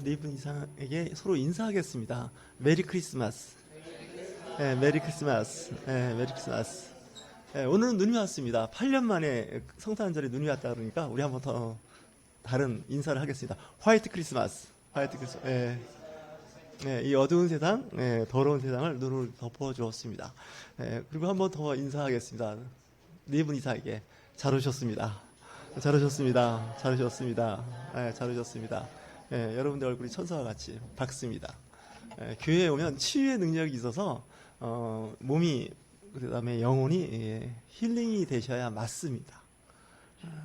네 분 이상에게 서로 인사하겠습니다. 메리 크리스마스. 네, 메리 크리스마스. 네, 메리 크리스마스. 네, 오늘은 눈이 왔습니다. 8년 만에 성탄절에 눈이 왔다 그러니까 우리 한번 더 다른 인사를 하겠습니다. 화이트 크리스마스. 화이트 크리스마스. 네. 네, 이 어두운 세상, 네, 더러운 세상을 눈으로 덮어주었습니다. 네, 그리고 한번 더 인사하겠습니다. 네 분 이상에게 잘 오셨습니다. 잘 오셨습니다. 잘 오셨습니다. 네, 잘 오셨습니다. 네, 여러분들 얼굴이 천사와 같이 밝습니다. 네, 교회에 오면 치유의 능력이 있어서 몸이 그다음에 영혼이 힐링이 되셔야 맞습니다.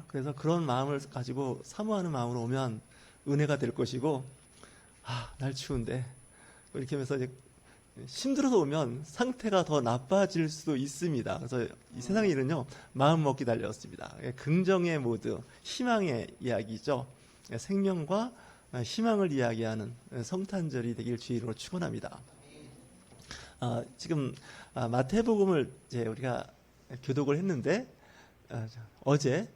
그래서 그런 마음을 가지고 사모하는 마음으로 오면 은혜가 될 것이고, 날 추운데 이렇게 하면서 이제 힘들어서 오면 상태가 더 나빠질 수도 있습니다. 그래서 이 세상의 일은요, 마음 먹기 달렸습니다. 긍정의 모드, 희망의 이야기죠. 생명과 희망을 이야기하는 성탄절이 되길 주의로 축원합니다. 지금 마태복음을 이제 우리가 교독을 했는데 어제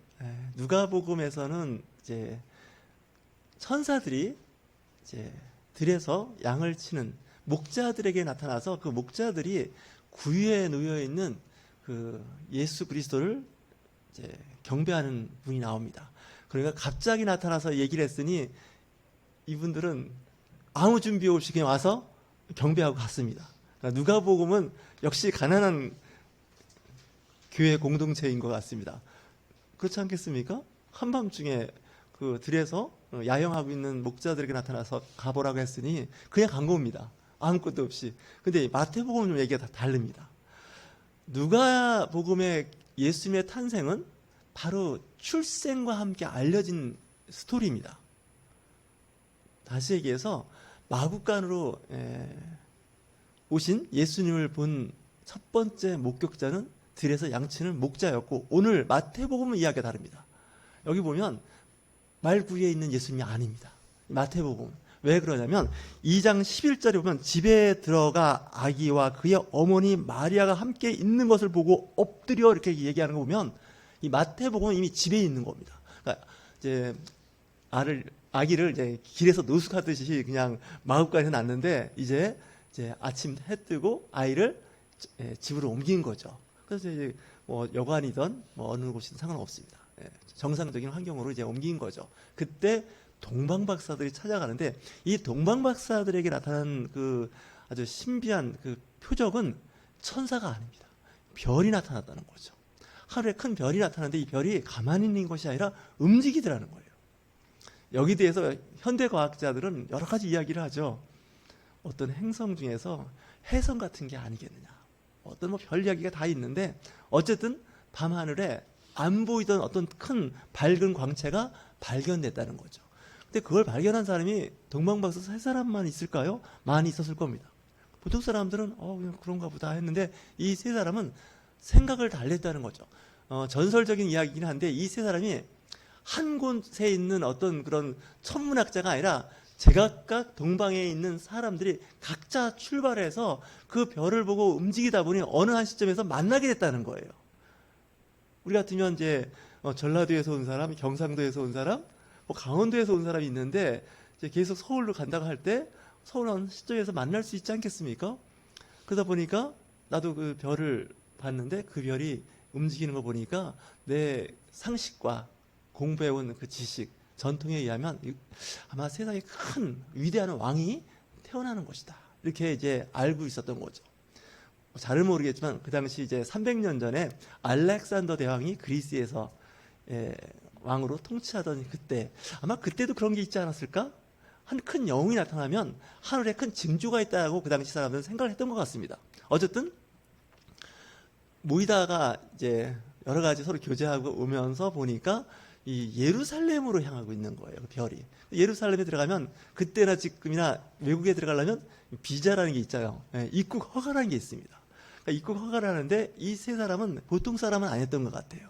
누가복음에서는 이제 천사들이 이제 들에서 양을 치는 목자들에게 나타나서 그 목자들이 구유에 놓여 있는 그 예수 그리스도를 이제 경배하는 분이 나옵니다. 그러니까 갑자기 나타나서 얘기를 했으니 이분들은 아무 준비 없이 그냥 와서 경배하고 갔습니다. 그러니까 누가복음은 역시 가난한 교회 공동체인 것 같습니다. 그렇지 않겠습니까? 한밤중에 그 들에서 야영하고 있는 목자들에게 나타나서 가보라고 했으니 그냥 간 겁니다. 아무것도 없이. 근데 마태복음은 좀 얘기가 다 다릅니다. 누가복음의 예수님의 탄생은 바로 출생과 함께 알려진 스토리입니다. 다시 얘기해서 마국간으로 오신 예수님을 본 첫 번째 목격자는 들에서 양치는 목자였고, 오늘 마태복음은 이야기가 다릅니다. 여기 보면 말구리에 있는 예수님이 아닙니다. 마태복음. 왜 그러냐면 2장 11절에 보면 집에 들어가 아기와 그의 어머니 마리아가 함께 있는 것을 보고 엎드려 이렇게 얘기하는 거 보면 이 마태복음은 이미 집에 있는 겁니다. 그러니까 이제 아기를 이제 길에서 노숙하듯이 그냥 마을간에서 낳는데 이제 아침 해 뜨고 아이를 집으로 옮긴 거죠. 그래서 이제 뭐 여관이든 뭐 어느 곳이든 상관없습니다. 정상적인 환경으로 이제 옮긴 거죠. 그때 동방박사들이 찾아가는데 이 동방박사들에게 나타난 그 아주 신비한 그 표적은 천사가 아닙니다. 별이 나타났다는 거죠. 하늘에 큰 별이 나타났는데 이 별이 가만히 있는 것이 아니라 움직이더라는 거예요. 여기 대해서 현대 과학자들은 여러 가지 이야기를 하죠. 어떤 행성 중에서 혜성 같은 게 아니겠느냐. 어떤 뭐 별 이야기가 다 있는데 어쨌든 밤하늘에 안 보이던 어떤 큰 밝은 광체가 발견됐다는 거죠. 근데 그걸 발견한 사람이 동방박사 세 사람만 있을까요? 많이 있었을 겁니다. 보통 사람들은 그냥 그런가 보다 했는데 이 세 사람은 생각을 달랬다는 거죠. 전설적인 이야기긴 한데 이 세 사람이 한 곳에 있는 어떤 그런 천문학자가 아니라 제각각 동방에 있는 사람들이 각자 출발해서 그 별을 보고 움직이다 보니 어느 한 시점에서 만나게 됐다는 거예요. 우리 같으면 이제 전라도에서 온 사람, 경상도에서 온 사람, 뭐 강원도에서 온 사람이 있는데 이제 계속 서울로 간다고 할 때 서울 한 시점에서 만날 수 있지 않겠습니까? 그러다 보니까 나도 그 별을 봤는데 그 별이 움직이는 거 보니까 내 상식과 공부해온 그 지식, 전통에 의하면 아마 세상에 큰 위대한 왕이 태어나는 것이다. 이렇게 이제 알고 있었던 거죠. 잘은 모르겠지만 그 당시 이제 300년 전에 알렉산더 대왕이 그리스에서 왕으로 통치하던 그때 아마 그때도 그런 게 있지 않았을까? 한 큰 영웅이 나타나면 하늘에 큰 징조가 있다고 그 당시 사람들은 생각을 했던 것 같습니다. 어쨌든 모이다가 이제 여러 가지 서로 교제하고 오면서 보니까 이 예루살렘으로 향하고 있는 거예요. 그 별이. 예루살렘에 들어가면 그때나 지금이나 외국에 들어가려면 비자라는 게 있잖아요. 입국 허가라는 게 있습니다. 그러니까 입국 허가를 하는데 이 세 사람은 보통 사람은 아니었던 것 같아요.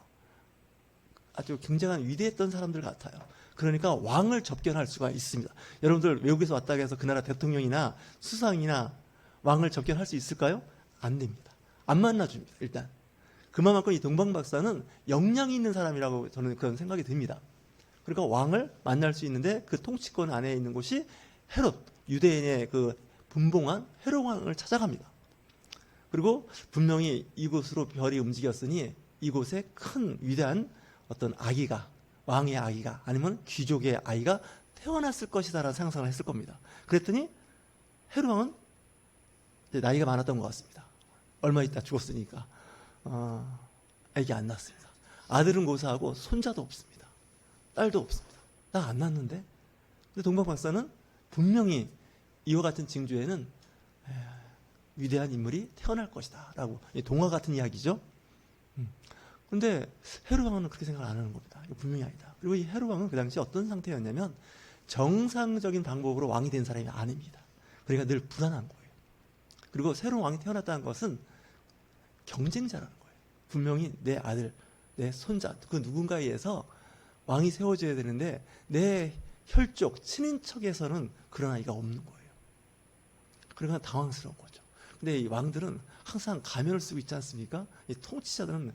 아주 굉장한 위대했던 사람들 같아요. 그러니까 왕을 접견할 수가 있습니다. 여러분들 외국에서 왔다고 해서 그 나라 대통령이나 수상이나 왕을 접견할 수 있을까요? 안 됩니다. 안 만나줍니다. 일단. 그만큼 이 동방박사는 역량이 있는 사람이라고 저는 그런 생각이 듭니다. 그러니까 왕을 만날 수 있는데 그 통치권 안에 있는 곳이 헤롯, 유대인의 그 분봉한 헤롯 왕을 찾아갑니다. 그리고 분명히 이곳으로 별이 움직였으니 이곳에 큰 위대한 어떤 아기가, 왕의 아기가 아니면 귀족의 아이가 태어났을 것이다라는 상상을 했을 겁니다. 그랬더니 헤롯 왕은 이제 나이가 많았던 것 같습니다. 얼마 있다 죽었으니까 아기 안 낳았습니다. 아들은 고사하고 손자도 없습니다. 딸도 없습니다. 나 안 낳았는데? 근데 동방박사는 분명히 이와 같은 징조에는 위대한 인물이 태어날 것이다 라고, 동화 같은 이야기죠. 근데 헤롯 왕은 그렇게 생각을 안 하는 겁니다. 이거 분명히 아니다. 그리고 이 헤롯 왕은 그 당시 어떤 상태였냐면 정상적인 방법으로 왕이 된 사람이 아닙니다. 그러니까 늘 불안한 거예요. 그리고 새로운 왕이 태어났다는 것은 경쟁자라는 거예요. 분명히 내 아들, 내 손자, 그 누군가에 의해서 왕이 세워져야 되는데 내 혈족, 친인척에서는 그런 아이가 없는 거예요. 그러니까 당황스러운 거죠. 근데 이 왕들은 항상 가면을 쓰고 있지 않습니까? 이 통치자들은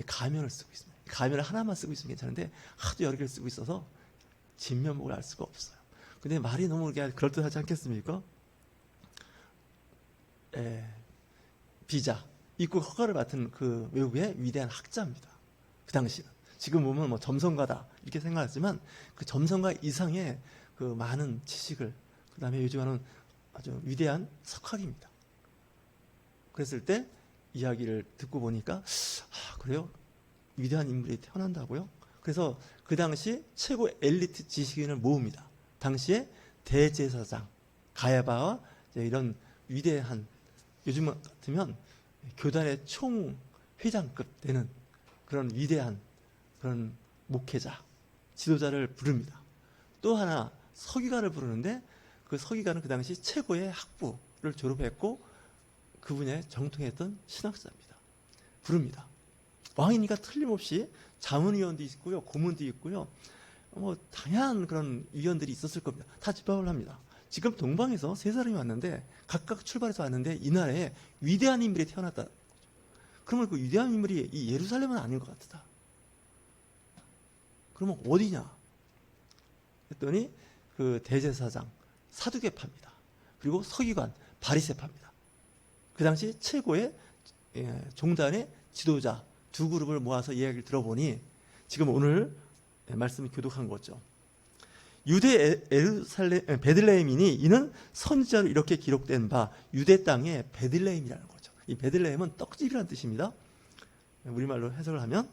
가면을 쓰고 있습니다. 가면을 하나만 쓰고 있으면 괜찮은데 하도 여러 개를 쓰고 있어서 진면목을 알 수가 없어요. 근데 말이 너무 그럴듯하지 않겠습니까? 비자, 입국 허가를 맡은 그 외국의 위대한 학자입니다. 그 당시는. 지금 보면 뭐 점성가다 이렇게 생각하지만 그 점성가 이상의 그 많은 지식을, 그 다음에 요즘에는 아주 위대한 석학입니다. 그랬을 때 이야기를 듣고 보니까 그래요? 위대한 인물이 태어난다고요? 그래서 그 당시 최고 엘리트 지식인을 모읍니다. 당시에 대제사장 가야바와 이런 위대한, 요즘 같으면 교단의 총회장급 되는 그런 위대한 그런 목회자, 지도자를 부릅니다. 또 하나 서기관을 부르는데 그 서기관은 그 당시 최고의 학부를 졸업했고 그분의 정통했던 신학자입니다. 부릅니다. 왕이니까 틀림없이 자문위원도 있고요, 고문도 있고요, 뭐 다양한 그런 위원들이 있었을 겁니다. 다 집합을 합니다. 지금 동방에서 세 사람이 왔는데 각각 출발해서 왔는데 이날에 위대한 인물이 태어났다. 그러면 그 위대한 인물이 이 예루살렘은 아닌 것 같다. 그러면 어디냐? 했더니 그 대제사장 사두개파입니다. 그리고 서기관 바리새파입니다. 그 당시 최고의 종단의 지도자 두 그룹을 모아서 이야기를 들어보니 지금 오늘 말씀을 교독한 거죠. 유대 베들레헴이니 이는 선지자로 이렇게 기록된 바 유대 땅의 베들레헴이라는 거죠. 이 베들레헴은 떡집이라는 뜻입니다. 우리말로 해석을 하면,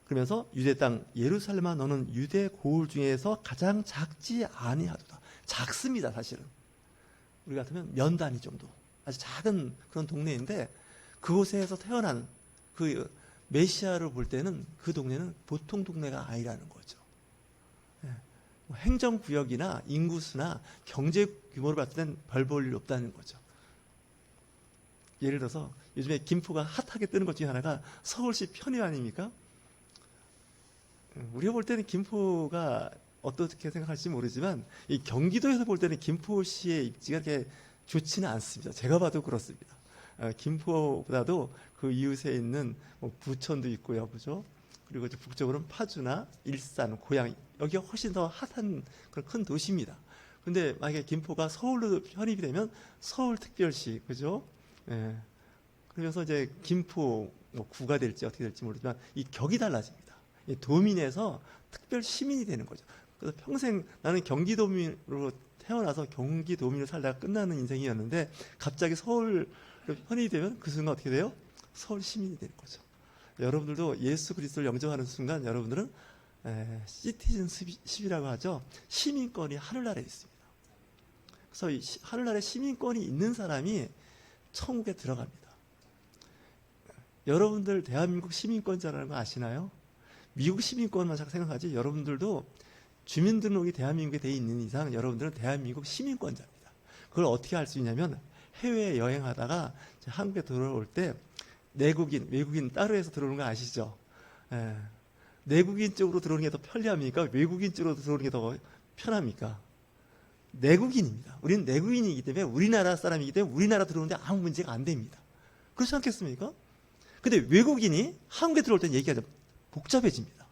그러면서 유대 땅 예루살렘아 너는 유대 고을 중에서 가장 작지 아니하도다. 작습니다. 사실은 우리 같으면 면 단위 정도, 아주 작은 그런 동네인데 그곳에서 태어난 그 메시아를 볼 때는 그 동네는 보통 동네가 아니라는 거죠. 행정구역이나 인구수나 경제 규모를 봤을 땐 별 볼 일 없다는 거죠. 예를 들어서 요즘에 김포가 핫하게 뜨는 것 중에 하나가 서울시 편입 아닙니까? 우리가 볼 때는 김포가 어떻게 생각할지 모르지만 이 경기도에서 볼 때는 김포시의 입지가 그렇게 좋지는 않습니다. 제가 봐도 그렇습니다. 김포보다도 그 이웃에 있는 뭐 부천도 있고요, 그죠? 그리고 이제 북쪽으로는 파주나 일산, 고양, 여기가 훨씬 더 핫한 그런 큰 도시입니다. 근데 만약에 김포가 서울로 편입이 되면 서울특별시, 그죠? 예. 그러면서 이제 김포 뭐 구가 될지 어떻게 될지 모르지만 이 격이 달라집니다. 이 도민에서 특별 시민이 되는 거죠. 그래서 평생 나는 경기도민으로 태어나서 경기도민으로 살다가 끝나는 인생이었는데 갑자기 서울 편입이 되면 그 순간 어떻게 돼요? 서울 시민이 되는 거죠. 여러분들도 예수 그리스도를 영접하는 순간 여러분들은 시티즌십이라고 하죠. 시민권이 하늘나라에 있습니다. 그래서 이 하늘나라에 시민권이 있는 사람이 천국에 들어갑니다. 여러분들 대한민국 시민권자라는 거 아시나요? 미국 시민권만 생각하지 여러분들도 주민등록이 대한민국에 돼 있는 이상 여러분들은 대한민국 시민권자입니다. 그걸 어떻게 알 수 있냐면 해외 여행하다가 한국에 들어올 때 내국인, 외국인 따로 해서 들어오는 거 아시죠? 예. 내국인 쪽으로 들어오는 게 더 편리합니까? 외국인 쪽으로 들어오는 게 더 편합니까? 내국인입니다. 우리는 내국인이기 때문에 우리나라 사람이기 때문에 우리나라 들어오는데 아무 문제가 안 됩니다. 그렇지 않겠습니까? 근데 외국인이 한국에 들어올 때는 얘기가 좀 복잡해집니다.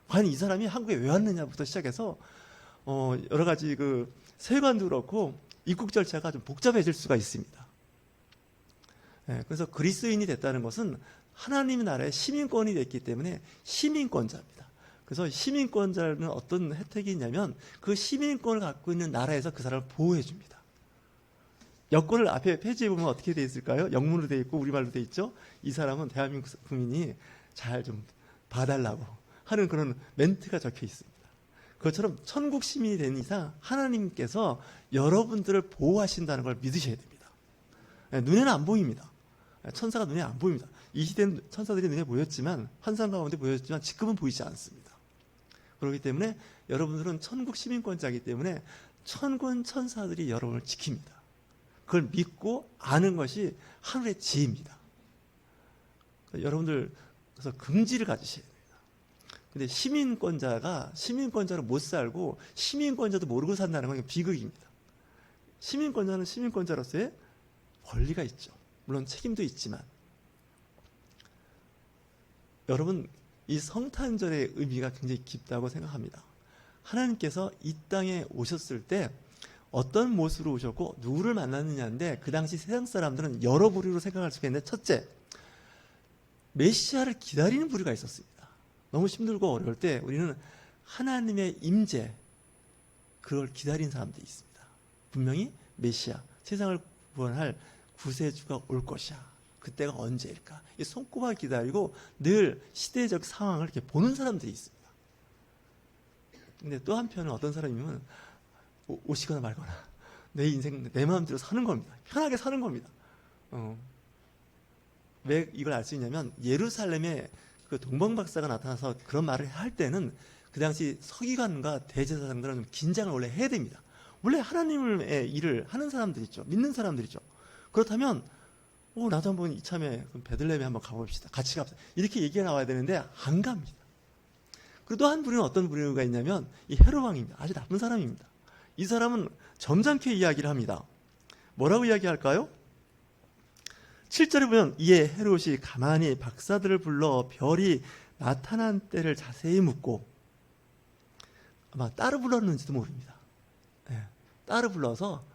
과연 이 사람이 한국에 왜 왔느냐부터 시작해서 여러 가지 그 세관도 그렇고 입국 절차가 좀 복잡해질 수가 있습니다. 예, 그래서 그리스도인이 됐다는 것은 하나님의 나라의 시민권이 됐기 때문에 시민권자입니다. 그래서 시민권자는 어떤 혜택이 있냐면 그 시민권을 갖고 있는 나라에서 그 사람을 보호해 줍니다. 여권을 앞에 페이지에 보면 어떻게 되어 있을까요? 영문으로 되어 있고 우리말로 되어 있죠. 이 사람은 대한민국 국민이 잘 좀 봐달라고 하는 그런 멘트가 적혀 있습니다. 그것처럼 천국 시민이 된 이상 하나님께서 여러분들을 보호하신다는 걸 믿으셔야 됩니다. 눈에는 안 보입니다. 천사가 눈에 안 보입니다. 이 시대는 천사들이 눈에 보였지만 환상 가운데 보였지만 지금은 보이지 않습니다. 그렇기 때문에 여러분들은 천국 시민권자이기 때문에 천군 천사들이 여러분을 지킵니다. 그걸 믿고 아는 것이 하늘의 지혜입니다. 여러분들 그래서 긍지를 가지셔야 됩니다. 근데 시민권자로 못 살고 시민권자도 모르고 산다는 건 비극입니다. 시민권자는 시민권자로서의 권리가 있죠. 물론 책임도 있지만 여러분 이 성탄절의 의미가 굉장히 깊다고 생각합니다. 하나님께서 이 땅에 오셨을 때 어떤 모습으로 오셨고 누구를 만났느냐인데 그 당시 세상 사람들은 여러 부류로 생각할 수가 있는데 첫째, 메시아를 기다리는 부류가 있었습니다. 너무 힘들고 어려울 때 우리는 하나님의 임재 그걸 기다리는 사람들이 있습니다. 분명히 메시아, 세상을 구원할 구세주가 올 것이야. 그때가 언제일까? 이 손꼽아 기다리고 늘 시대적 상황을 이렇게 보는 사람들이 있습니다. 근데 또 한편은 어떤 사람이면 오시거나 말거나 내 인생 내 마음대로 사는 겁니다. 편하게 사는 겁니다. 왜 이걸 알 수 있냐면 예루살렘에 그 동방박사가 나타나서 그런 말을 할 때는 그 당시 서기관과 대제사장들은 좀 긴장을 원래 해야 됩니다. 원래 하나님의 일을 하는 사람들이죠. 믿는 사람들이죠. 그렇다면 나도 한번 이참에 베들레헴에 한번 가봅시다. 같이 갑시다. 이렇게 얘기가 나와야 되는데 안 갑니다. 그리고 또 한 부류는 어떤 부류가 있냐면 이 헤롯 왕입니다. 아주 나쁜 사람입니다. 이 사람은 점잖게 이야기를 합니다. 뭐라고 이야기할까요? 7절에 보면 이에 헤롯이 가만히 박사들을 불러 별이 나타난 때를 자세히 묻고 아마 따로 불렀는지도 모릅니다. 네, 따로 불러서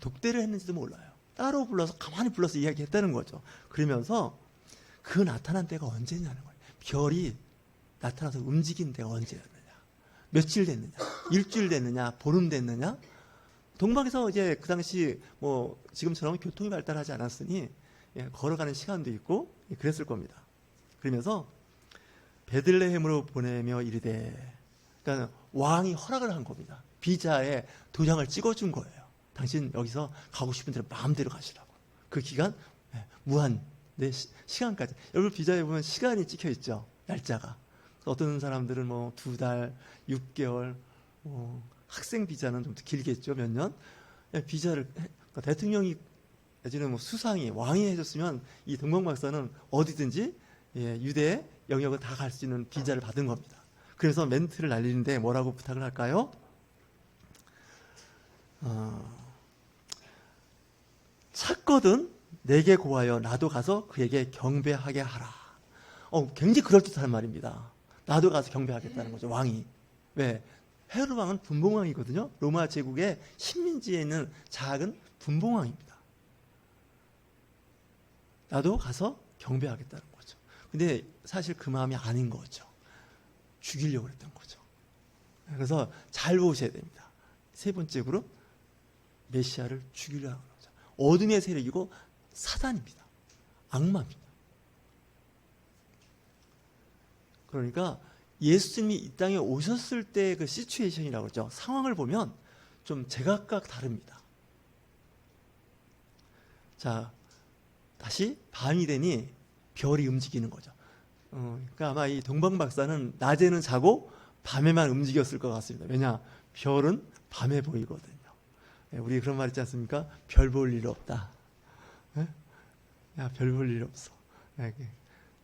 독대를 했는지도 몰라요. 따로 불러서 가만히 불러서 이야기했다는 거죠. 그러면서 그 나타난 때가 언제냐는 거예요. 별이 나타나서 움직인 때가 언제였느냐, 며칠 됐느냐, 일주일 됐느냐, 보름 됐느냐. 동방에서 이제 그 당시 뭐 지금처럼 교통이 발달하지 않았으니 걸어가는 시간도 있고 그랬을 겁니다. 그러면서 베들레헴으로 보내며 이르되, 그러니까 왕이 허락을 한 겁니다. 비자에 도장을 찍어준 거예요. 당신 여기서 가고 싶은 대로 마음대로 가시라고. 그 기간 무한 내 시간까지. 여러분 비자에 보면 시간이 찍혀 있죠. 날짜가. 어떤 사람들은 뭐 2달, 6개월, 학생 비자는 좀 길겠죠. 몇 년. 비자를 그러니까 대통령이 내지는 뭐 수상이 왕이 해줬으면 이 동방박사는 어디든지 유대 영역을 다 갈 수 있는 비자를 받은 겁니다. 그래서 멘트를 날리는데 뭐라고 부탁을 할까요? 찾거든 내게 고하여 나도 가서 그에게 경배하게 하라. 굉장히 그럴듯한 말입니다. 나도 가서 경배하겠다는 거죠. 왕이. 왜? 헤롯 왕은 분봉왕이거든요. 로마 제국의 식민지에 있는 작은 분봉왕입니다. 나도 가서 경배하겠다는 거죠. 근데 사실 그 마음이 아닌 거죠. 죽이려고 했던 거죠. 그래서 잘 보셔야 됩니다. 세 번째 그룹, 메시아를 죽이려고 하는 거죠. 어둠의 세력이고 사단입니다. 악마입니다. 그러니까 예수님이 이 땅에 오셨을 때 그 시츄에이션이라고 그러죠. 상황을 보면 좀 제각각 다릅니다. 자, 다시 밤이 되니 별이 움직이는 거죠. 그러니까 아마 이 동방박사는 낮에는 자고 밤에만 움직였을 것 같습니다. 왜냐? 별은 밤에 보이거든요. 우리 그런 말 있지 않습니까? 별 볼 일 없다. 야, 별 볼 일 없어.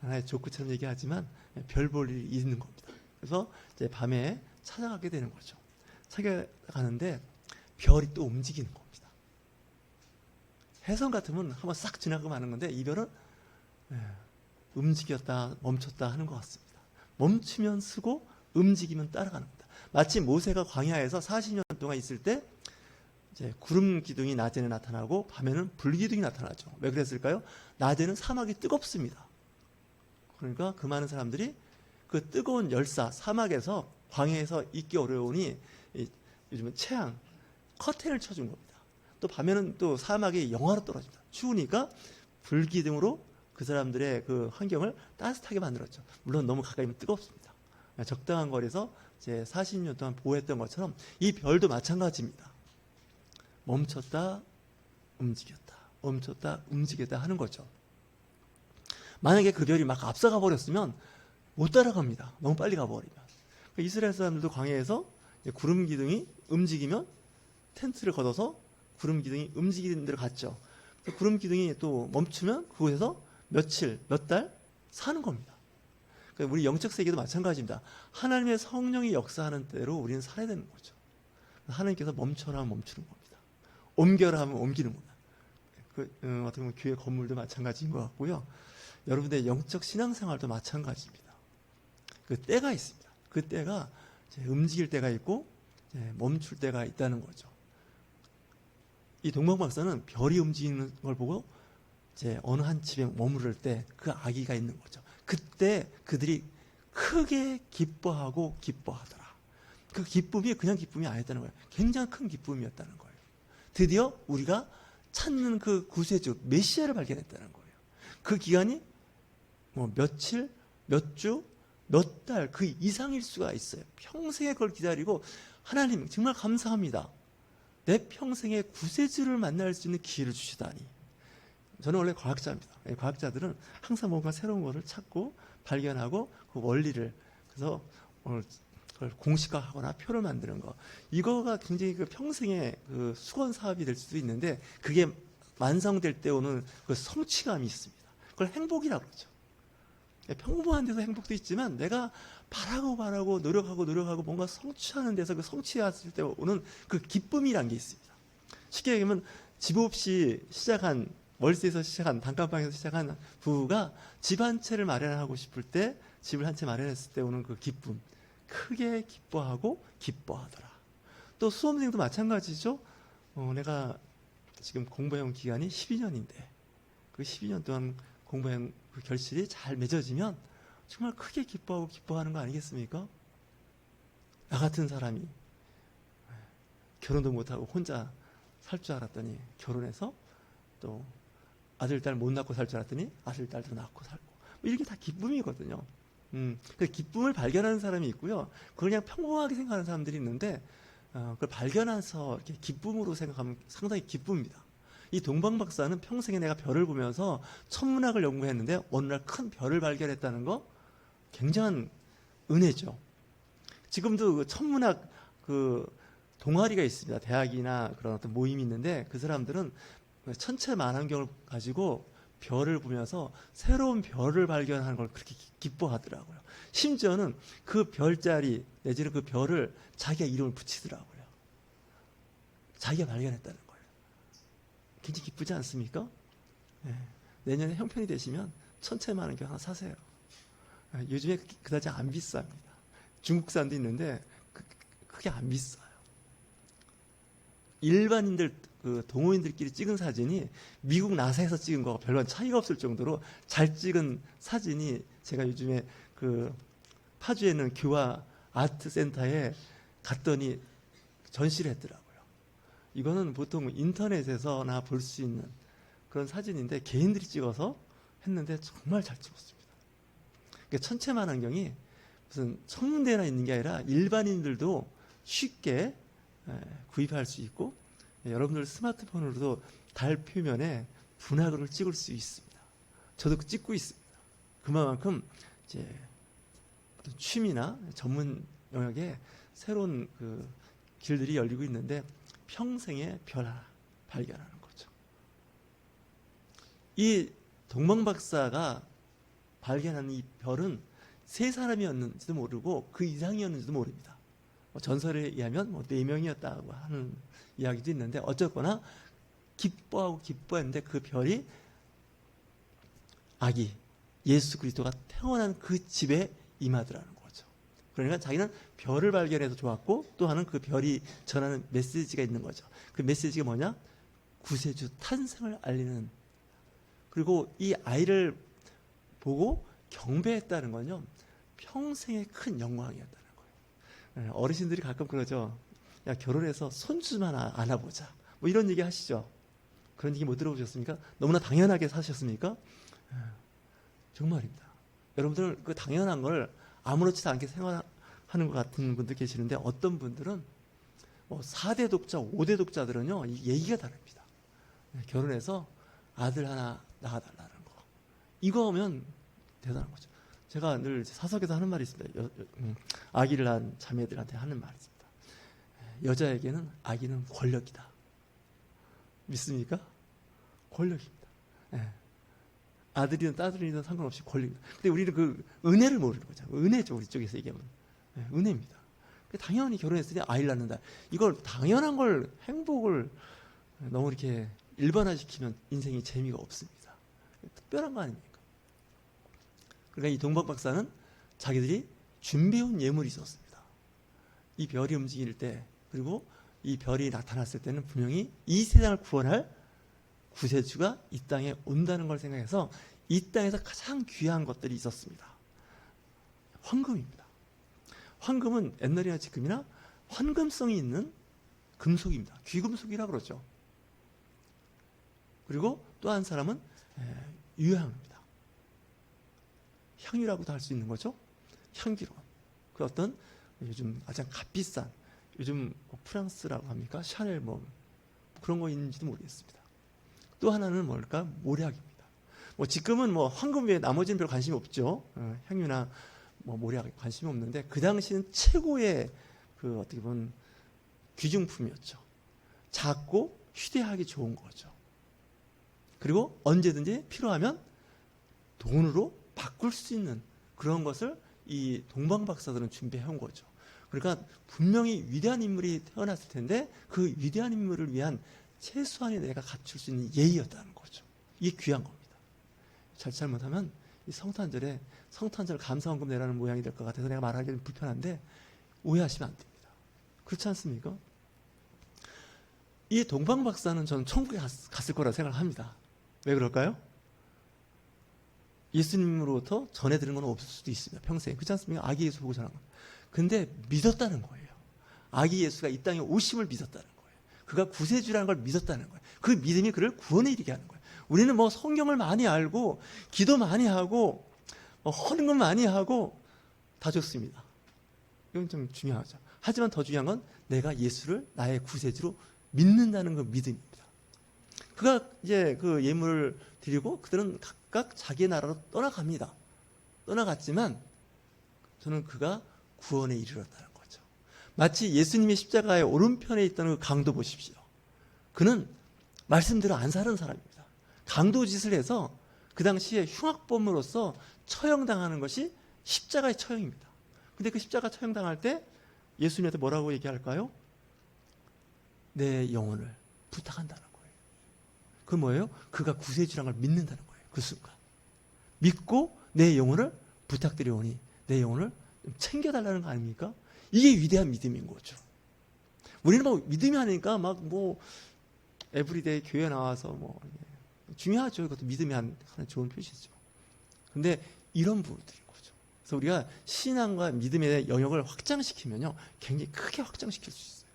하나의 조크처럼 얘기하지만 별 볼 일이 있는 겁니다. 그래서 이제 밤에 찾아가게 되는 거죠. 찾아가는데 별이 또 움직이는 겁니다. 해성 같으면 한번 싹 지나가고 마는 건데 이 별은 움직였다 멈췄다 하는 것 같습니다. 멈추면 쓰고 움직이면 따라가는 겁니다. 마치 모세가 광야에서 40년 동안 있을 때 이제 구름 기둥이 낮에는 나타나고 밤에는 불 기둥이 나타나죠. 왜 그랬을까요? 낮에는 사막이 뜨겁습니다. 그러니까 그 많은 사람들이 그 뜨거운 열사 사막에서 광야에서 있기 어려우니 요즘은 채양 커튼을 쳐준 겁니다. 또 밤에는 또 사막이 영하로 떨어집니다. 추우니까 불 기둥으로 그 사람들의 그 환경을 따뜻하게 만들었죠. 물론 너무 가까이면 뜨겁습니다. 적당한 거리에서 이제 40년 동안 보호했던 것처럼 이 별도 마찬가지입니다. 멈췄다 움직였다 멈췄다 움직였다 하는 거죠. 만약에 그 별이 막 앞서가 버렸으면 못 따라갑니다. 너무 빨리 가버리면. 이스라엘 사람들도 광야에서 구름 기둥이 움직이면 텐트를 걷어서 구름 기둥이 움직이는 데로 갔죠. 구름 기둥이 또 멈추면 그곳에서 며칠, 몇 달 사는 겁니다. 우리 영적 세계도 마찬가지입니다. 하나님의 성령이 역사하는 대로 우리는 살아야 되는 거죠. 하나님께서 멈춰라 하면 멈추는 겁니다. 옮겨라 하면 옮기는 겁니다. 어떻게 보면 교회 건물도 마찬가지인 것 같고요. 여러분들의 영적 신앙생활도 마찬가지입니다. 그 때가 있습니다. 그 때가 움직일 때가 있고 멈출 때가 있다는 거죠. 이 동방박사는 별이 움직이는 걸 보고 어느 한 집에 머무를 때 그 아기가 있는 거죠. 그때 그들이 크게 기뻐하고 기뻐하더라. 그 기쁨이 그냥 기쁨이 아니었다는 거예요. 굉장히 큰 기쁨이었다는 거예요. 드디어 우리가 찾는 그 구세주 메시아를 발견했다는 거예요. 그 기간이 뭐 며칠, 몇 주, 몇 달 그 이상일 수가 있어요. 평생에 그걸 기다리고 하나님 정말 감사합니다. 내 평생에 구세주를 만날 수 있는 기회를 주시다니. 저는 원래 과학자입니다. 과학자들은 항상 뭔가 새로운 것을 찾고 발견하고 그 원리를 그래서 그걸 공식화하거나 표를 만드는 거 이거가 굉장히 그 평생의 그 수건 사업이 될 수도 있는데 그게 완성될 때 오는 그 성취감이 있습니다. 그걸 행복이라고 그러죠. 평범한 데서 행복도 있지만 내가 바라고 노력하고 뭔가 성취하는 데서 그 성취했을 때 오는 그 기쁨이란 게 있습니다. 쉽게 얘기하면 집 없이 시작한 월세에서 시작한 단칸방에서 시작한 부부가 집 한 채를 마련하고 싶을 때 집을 한 채 마련했을 때 오는 그 기쁨 크게 기뻐하고 기뻐하더라. 또 수험생도 마찬가지죠. 내가 지금 공부해온 기간이 12년인데 그 12년 동안 공부해온 그 결실이 잘 맺어지면 정말 크게 기뻐하고 기뻐하는 거 아니겠습니까? 나 같은 사람이 결혼도 못하고 혼자 살 줄 알았더니 결혼해서 또 아들, 딸 못 낳고 살 줄 알았더니 아들, 딸도 낳고 살고 이렇게 다 기쁨이거든요. 그 기쁨을 발견하는 사람이 있고요. 그걸 그냥 평범하게 생각하는 사람들이 있는데 그걸 발견해서 이렇게 기쁨으로 생각하면 상당히 기쁩니다. 이 동방박사는 평생에 내가 별을 보면서 천문학을 연구했는데 어느 날 큰 별을 발견했다는 거 굉장한 은혜죠. 지금도 그 천문학 그 동아리가 있습니다. 대학이나 그런 어떤 모임이 있는데 그 사람들은 천체 만환경을 가지고 별을 보면서 새로운 별을 발견하는 걸 그렇게 기뻐하더라고요. 심지어는 그 별자리 내지는 그 별을 자기가 이름을 붙이더라고요. 자기가 발견했다는 거예요. 굉장히 기쁘지 않습니까? 네. 내년에 형편이 되시면 천체 만환경 하나 사세요. 요즘에 그다지 안 비쌉니다. 중국산도 있는데 크게 안 비싸요. 일반인들 그 동호인들끼리 찍은 사진이 미국 나사에서 찍은 거와 별반 차이가 없을 정도로 잘 찍은 사진이 제가 요즘에 그 파주에 있는 교화 아트 센터에 갔더니 전시를 했더라고요. 이거는 보통 인터넷에서나 볼 수 있는 그런 사진인데 개인들이 찍어서 했는데 정말 잘 찍었습니다. 그러니까 천체만환경이 무슨 천문대나 있는 게 아니라 일반인들도 쉽게 구입할 수 있고 여러분들 스마트폰으로도 달 표면에 분화구를 찍을 수 있습니다. 저도 찍고 있습니다. 그만큼 이제 어떤 취미나 전문 영역에 새로운 그 길들이 열리고 있는데 평생에 별 하나 발견하는 거죠. 이 동방박사가 발견한 이 별은 세 사람이었는지도 모르고 그 이상이었는지도 모릅니다. 전설에 의하면 4명이었다고 하는 이야기도 있는데 어쨌거나 기뻐했는데 그 별이 아기 예수 그리스도가 태어난 그 집에 임하더라는 거죠. 그러니까 자기는 별을 발견해서 좋았고 또 하나는 그 별이 전하는 메시지가 있는 거죠. 그 메시지가 뭐냐? 구세주 탄생을 알리는. 그리고 이 아이를 보고 경배했다는 건요, 평생의 큰 영광이었다는 거예요. 어르신들이 가끔 그러죠. 야, 결혼해서 손주만 안아보자. 뭐 이런 얘기 하시죠. 그런 얘기 못 들어보셨습니까? 너무나 당연하게 사셨습니까? 정말입니다. 여러분들 그 당연한 걸 아무렇지도 않게 생활하는 것 같은 분들 계시는데 어떤 분들은 4대 독자, 5대 독자들은요, 이 얘기가 다릅니다. 결혼해서 아들 하나 낳아달라는 거. 이거면 대단한 거죠. 제가 늘 사석에서 하는 말이 있습니다. 아기를 낳은 자매들한테 하는 말이 있습니다. 여자에게는 아기는 권력이다. 믿습니까? 권력입니다. 아들이든 딸이든 상관없이 권력입니다. 근데 우리는 그 은혜를 모르는 거죠. 은혜죠, 우리 쪽에서 얘기하면. 은혜입니다. 당연히 결혼했으니 아이를 낳는다. 이걸 당연한 걸, 행복을 너무 이렇게 일반화시키면 인생이 재미가 없습니다. 특별한 거 아닙니까? 그러니까 이 동방 박사는 자기들이 준비해온 예물이 있었습니다. 이 별이 움직일 때, 그리고 이 별이 나타났을 때는 분명히 이 세상을 구원할 구세주가 이 땅에 온다는 걸 생각해서 이 땅에서 가장 귀한 것들이 있었습니다. 황금입니다. 황금은 옛날이나 지금이나 황금성이 있는 금속입니다. 귀금속이라고 그러죠. 그리고 또 한 사람은 유향입니다. 향유라고도 할 수 있는 거죠. 향기로운 그 어떤 요즘 가장 값비싼, 요즘 프랑스라고 합니까? 샤넬 뭐 그런 거 있는지도 모르겠습니다. 또 하나는 뭘까? 모략입니다. 지금은 황금 외에 나머지는 별 관심이 없죠. 향유나 모략에 관심이 없는데 그 당시는 최고의 그 어떻게 보면 귀중품이었죠. 작고 휴대하기 좋은 거죠. 그리고 언제든지 필요하면 돈으로 바꿀 수 있는 그런 것을 이 동방 박사들은 준비해온 거죠. 그러니까 분명히 위대한 인물이 태어났을 텐데 그 위대한 인물을 위한 최소한의 내가 갖출 수 있는 예의였다는 거죠. 이게 귀한 겁니다. 잘못하면 이 성탄절 감사원금 내라는 모양이 될 것 같아서 내가 말하기 좀 불편한데 오해하시면 안 됩니다. 그렇지 않습니까? 이 동방 박사는 저는 천국에 갔을 거라 생각을 합니다. 왜 그럴까요? 예수님으로부터 전해 들은 건 없을 수도 있습니다. 평생. 그렇지 않습니까? 아기 예수 보고 자란 건. 근데 믿었다는 거예요. 아기 예수가 이 땅에 오심을 믿었다는 거예요. 그가 구세주라는 걸 믿었다는 거예요. 그 믿음이 그를 구원에 이르게 하는 거예요. 우리는 성경을 많이 알고 기도 많이 하고 하는 건 많이 하고 다 좋습니다. 이건 좀 중요하죠. 하지만 더 중요한 건 내가 예수를 나의 구세주로 믿는다는 그 믿음입니다. 그가 이제 그 예물을 드리고 그들은 각각 자기의 나라로 떠나갑니다. 떠나갔지만 저는 그가 구원에 이르렀다는 거죠. 마치 예수님의 십자가의 오른편에 있던 그 강도 보십시오. 그는 말씀대로 안 사는 사람입니다. 강도 짓을 해서 그 당시에 흉악범으로서 처형당하는 것이 십자가의 처형입니다. 근데 그 십자가 처형당할 때 예수님한테 뭐라고 얘기할까요? 내 영혼을 부탁한다는 거예요. 그 뭐예요? 그가 구세주라는 걸 믿는다는 거예요. 그 순간. 믿고 내 영혼을 부탁드려오니 내 영혼을 챙겨달라는 거 아닙니까? 이게 위대한 믿음인 거죠. 우리는 믿음이 아니니까 에브리데이 교회 나와서 중요하죠. 이것도 믿음이 하나 좋은 표시죠. 근데 이런 부분들인 거죠. 그래서 우리가 신앙과 믿음의 영역을 확장시키면요, 굉장히 크게 확장시킬 수 있어요.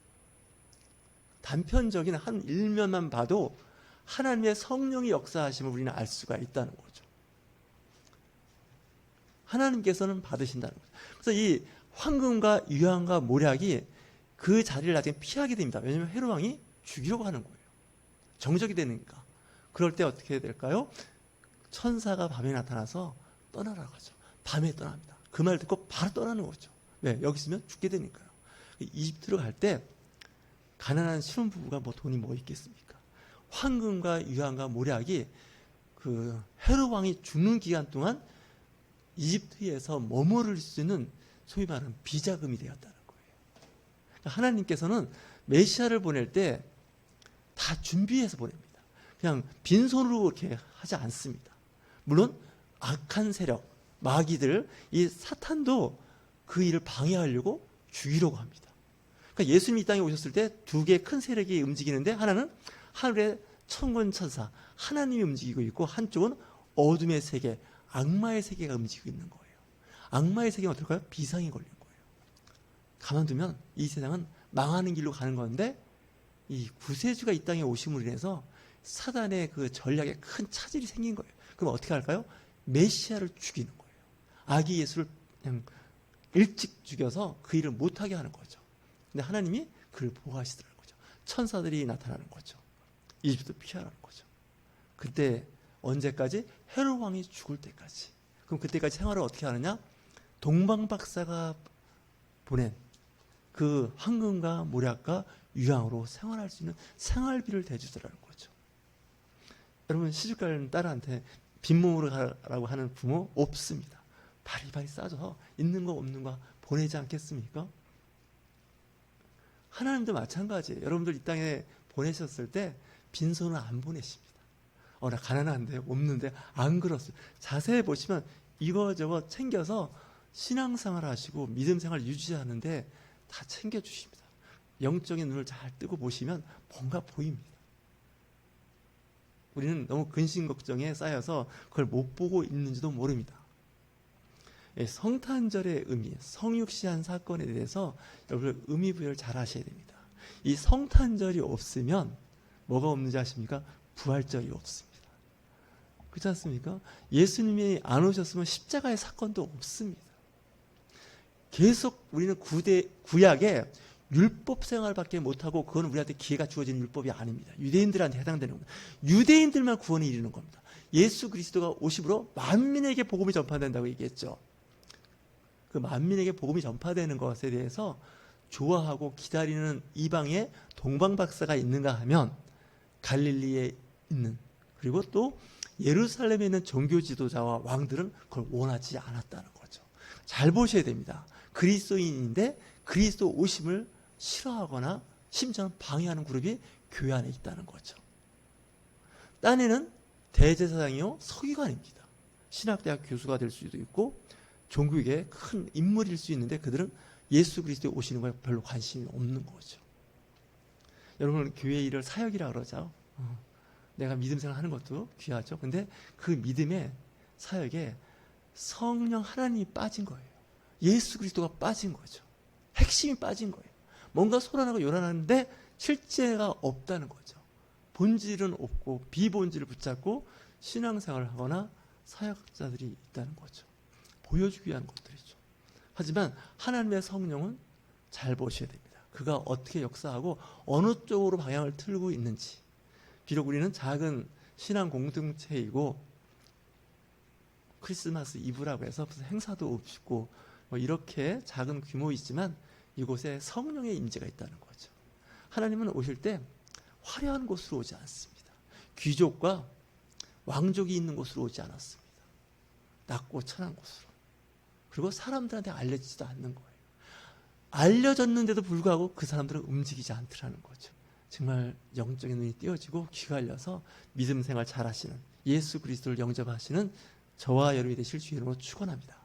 단편적인 한 일면만 봐도 하나님의 성령의 역사하심을 우리는 알 수가 있다는 거죠. 하나님께서는 받으신다는 거죠. 그래서 이 황금과 유향과 모략이 그 자리를 나중에 피하게 됩니다. 왜냐하면 헤롯 왕이 죽이려고 하는 거예요. 정적이 되니까. 그럴 때 어떻게 해야 될까요? 천사가 밤에 나타나서 떠나라고 하죠. 밤에 떠납니다. 그 말 듣고 바로 떠나는 거죠. 왜? 여기 있으면 죽게 되니까요. 이집트로 갈 때 가난한 신혼부부가 돈이 있겠습니까? 황금과 유향과 모략이 그 헤롯 왕이 죽는 기간 동안 이집트에서 머무를 수 있는 소위 말하는 비자금이 되었다는 거예요. 그러니까 하나님께서는 메시아를 보낼 때 다 준비해서 보냅니다. 그냥 빈손으로 이렇게 하지 않습니다. 물론 악한 세력, 마귀들, 이 사탄도 그 일을 방해하려고 죽이려고 합니다. 그러니까 예수님이 이 땅에 오셨을 때 두 개의 큰 세력이 움직이는데 하나는 하늘의 천군 천사 하나님이 움직이고 있고 한쪽은 어둠의 세계 악마의 세계가 움직이고 있는 거예요. 악마의 세계는 어떨까요? 비상이 걸린 거예요. 가만두면 이 세상은 망하는 길로 가는 건데 이 구세주가 이 땅에 오심으로 인해서 사단의 그 전략에 큰 차질이 생긴 거예요. 그럼 어떻게 할까요? 메시아를 죽이는 거예요. 아기 예수를 그냥 일찍 죽여서 그 일을 못하게 하는 거죠. 근데 하나님이 그를 보호하시더라는 거죠. 천사들이 나타나는 거죠. 이집트 피하라는 거죠. 그때 언제까지? 헤롯 왕이 죽을 때까지. 그럼 그때까지 생활을 어떻게 하느냐? 동방 박사가 보낸 그 황금과 모략과 유황으로 생활할 수 있는 생활비를 대주더라는 거죠. 여러분 시집 가는 딸한테 빈몸으로 가라고 하는 부모 없습니다. 바리바리 싸줘서 있는 거 없는 거 보내지 않겠습니까? 하나님도 마찬가지예요. 여러분들 이 땅에 보내셨을 때 빈손은 안 보내십니다. 나 가난한데 없는데 안 그렇습니다. 자세히 보시면 이거저거 챙겨서 신앙생활 하시고 믿음생활 유지하는데 다 챙겨주십니다. 영적인 눈을 잘 뜨고 보시면 뭔가 보입니다. 우리는 너무 근심 걱정에 쌓여서 그걸 못 보고 있는지도 모릅니다. 성탄절의 의미, 성육시한 사건에 대해서 여러분 의미 부여를 잘 하셔야 됩니다. 이 성탄절이 없으면 뭐가 없는지 아십니까? 부활절이 없습니다. 그렇지 않습니까? 예수님이 안 오셨으면 십자가의 사건도 없습니다. 계속 우리는 구약에 율법 생활밖에 못하고 그건 우리한테 기회가 주어진 율법이 아닙니다. 유대인들한테 해당되는 겁니다. 유대인들만 구원에 이르는 겁니다. 예수 그리스도가 오심으로 만민에게 복음이 전파된다고 얘기했죠. 그 만민에게 복음이 전파되는 것에 대해서 좋아하고 기다리는 이방에 동방박사가 있는가 하면 갈릴리에 있는 그리고 또 예루살렘에 있는 종교 지도자와 왕들은 그걸 원하지 않았다는 거죠. 잘 보셔야 됩니다. 그리스도인인데 그리스도 오심을 싫어하거나 심지어는 방해하는 그룹이 교회 안에 있다는 거죠. 딴에는 대제사장이요 서기관입니다. 신학대학 교수가 될 수도 있고 종교계의 큰 인물일 수 있는데 그들은 예수 그리스도에 오시는 거에 별로 관심이 없는 거죠. 여러분 교회 일을 사역이라 그러죠. 내가 믿음 생활하는 것도 귀하죠. 근데 그 믿음의 사역에 성령 하나님이 빠진 거예요. 예수 그리스도가 빠진 거죠. 핵심이 빠진 거예요. 뭔가 소란하고 요란하는데 실제가 없다는 거죠. 본질은 없고 비본질을 붙잡고 신앙생활을 하거나 사역자들이 있다는 거죠. 보여주기 위한 것들이죠. 하지만 하나님의 성령은 잘 보셔야 됩니다. 그가 어떻게 역사하고 어느 쪽으로 방향을 틀고 있는지. 비록 우리는 작은 신앙 공동체이고 크리스마스 이브라고 해서 무슨 행사도 없고 뭐 이렇게 작은 규모이지만 이곳에 성령의 임재가 있다는 거죠. 하나님은 오실 때 화려한 곳으로 오지 않습니다. 귀족과 왕족이 있는 곳으로 오지 않았습니다. 낮고 천한 곳으로. 그리고 사람들한테 알려지지도 않는 거예요. 알려졌는데도 불구하고 그 사람들은 움직이지 않더라는 거죠. 정말 영적인 눈이 띄어지고 귀가 열려서 믿음 생활 잘 하시는 예수 그리스도를 영접하시는 저와 여러분이 되실 주 이름으로 축원합니다.